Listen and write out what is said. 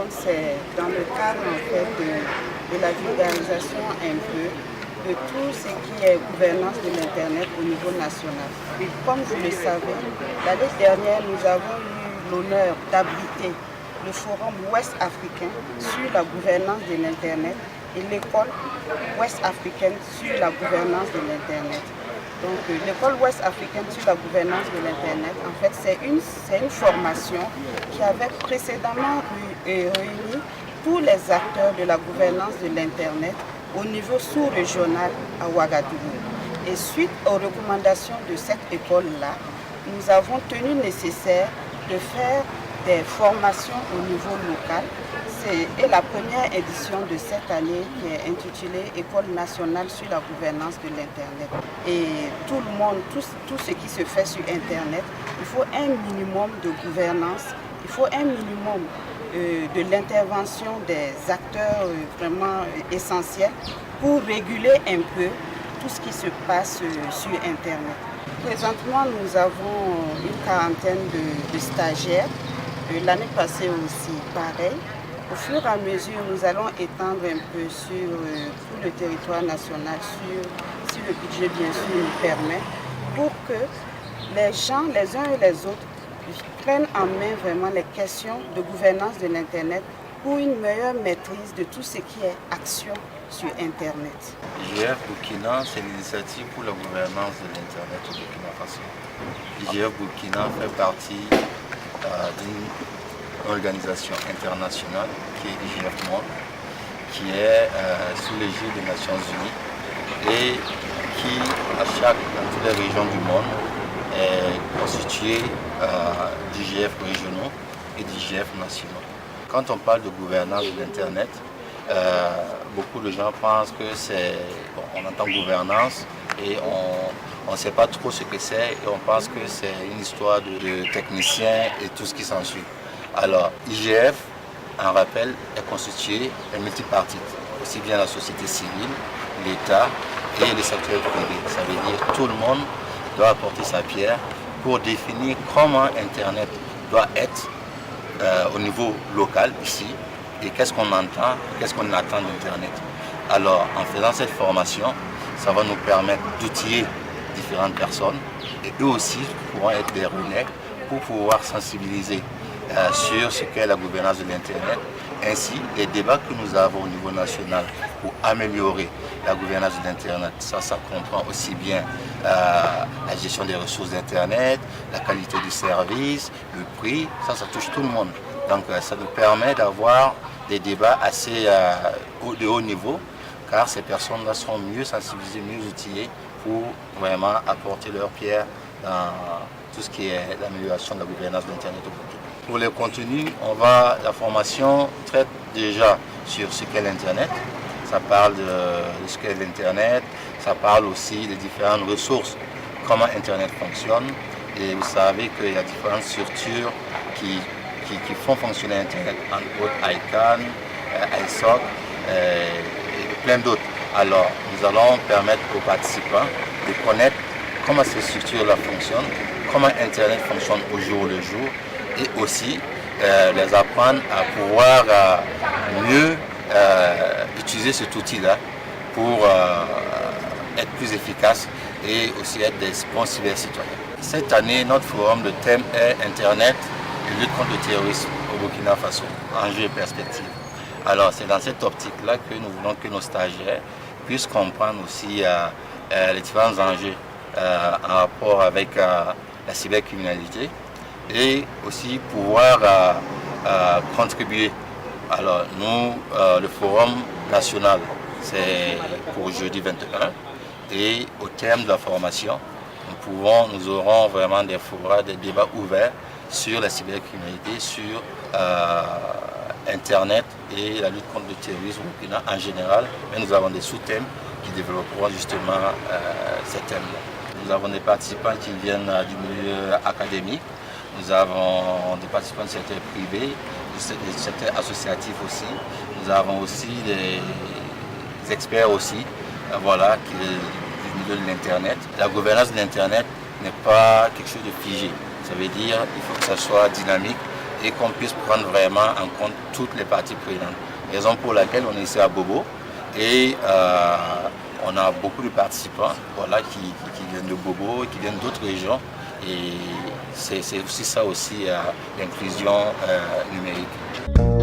Donc c'est dans le cadre en fait de la vulgarisation un peu de tout ce qui est gouvernance de l'Internet au niveau national. Comme vous le savez, l'année dernière, nous avons eu l'honneur d'abriter le Forum ouest africain sur la gouvernance de l'Internet et l'école ouest africaine sur la gouvernance de l'Internet. Donc l'école ouest africaine sur la gouvernance de l'Internet, en fait, c'est une formation qui avait précédemment réuni tous les acteurs de la gouvernance de l'Internet au niveau sous-régional à Ouagadougou. Et suite aux recommandations de cette école-là, nous avons tenu nécessaire de faire des formations au niveau local. C'est la première édition de cette année qui est intitulée École nationale sur la gouvernance de l'Internet. Et tout le monde, tout ce qui se fait sur Internet, il faut un minimum de gouvernance, il faut un minimum de l'intervention des acteurs vraiment essentiels pour réguler un peu tout ce qui se passe sur Internet. Présentement, nous avons une quarantaine de stagiaires. L'année passée aussi, pareil. Au fur et à mesure, nous allons étendre un peu sur tout le territoire national, si le budget bien sûr nous permet, pour que les gens, les uns et les autres, prennent en main vraiment les questions de gouvernance de l'Internet pour une meilleure maîtrise de tout ce qui est action sur Internet. IGF Burkina, c'est l'initiative pour la gouvernance de l'Internet au Burkina Faso. IGF Burkina fait partie d'une organisation internationale qui est IGF Monde, qui est sous l'égide des Nations Unies et qui, dans toutes les régions du monde, est constituée d'IGF régionaux et d'IGF nationaux. Quand on parle de gouvernance de l'Internet, beaucoup de gens pensent que c'est... Bon, on entend gouvernance et on ne sait pas trop ce que c'est et on pense que c'est une histoire de techniciens et tout ce qui s'ensuit. Alors, IGF, en rappel, est constitué de multipartites, aussi bien la société civile, l'État et le secteur privé. Ça veut dire que tout le monde doit apporter sa pierre pour définir comment Internet doit être au niveau local ici et qu'est-ce qu'on entend, qu'est-ce qu'on attend d'Internet. Alors, en faisant cette formation, ça va nous permettre d'outiller différentes personnes et eux aussi pourront être des relais pour pouvoir sensibiliser sur ce qu'est la gouvernance de l'Internet. Ainsi, les débats que nous avons au niveau national pour améliorer la gouvernance de l'Internet, ça comprend aussi bien la gestion des ressources d'Internet, la qualité du service, le prix, ça touche tout le monde. Donc ça nous permet d'avoir des débats assez de haut niveau, car ces personnes-là seront mieux sensibilisées, mieux outillées pour vraiment apporter leur pierre dans tout ce qui est l'amélioration de la gouvernance de l'Internet au Burkina. Pour les contenus, la formation traite déjà sur ce qu'est l'Internet. Ça parle de ce qu'est l'Internet, ça parle aussi des différentes ressources, comment Internet fonctionne. Et vous savez qu'il y a différentes structures qui font fonctionner Internet, entre autres ICANN, ISOC et plein d'autres. Alors, nous allons permettre aux participants de connaître comment ces structures-là fonctionnent, comment Internet fonctionne au jour le jour, et aussi les apprendre à pouvoir mieux utiliser cet outil-là pour être plus efficace et aussi être des bons cybercitoyens. Cette année, notre forum, le thème est Internet et lutte contre le terrorisme au Burkina Faso, enjeux et perspectives. Alors c'est dans cette optique-là que nous voulons que nos stagiaires puissent comprendre aussi les différents enjeux en rapport avec la cybercriminalité et aussi pouvoir contribuer. Alors nous, le forum national, c'est pour jeudi 21 et au terme de la formation, nous aurons vraiment des forums, des débats ouverts sur la cybercriminalité, sur Internet et la lutte contre le terrorisme au Burkina en général, mais nous avons des sous-thèmes qui développeront justement ces thèmes-là. Nous avons des participants qui viennent du milieu académique, nous avons des participants du secteur privé, du secteur associatif aussi, nous avons aussi des experts aussi, voilà, du milieu de l'Internet. La gouvernance de l'Internet n'est pas quelque chose de figé, ça veut dire qu'il faut que ça soit dynamique et qu'on puisse prendre vraiment en compte toutes les parties prenantes. Raison pour laquelle on est ici à Bobo et on a beaucoup de participants voilà, qui viennent de Bobo, qui viennent d'autres régions et c'est aussi ça aussi l'inclusion numérique.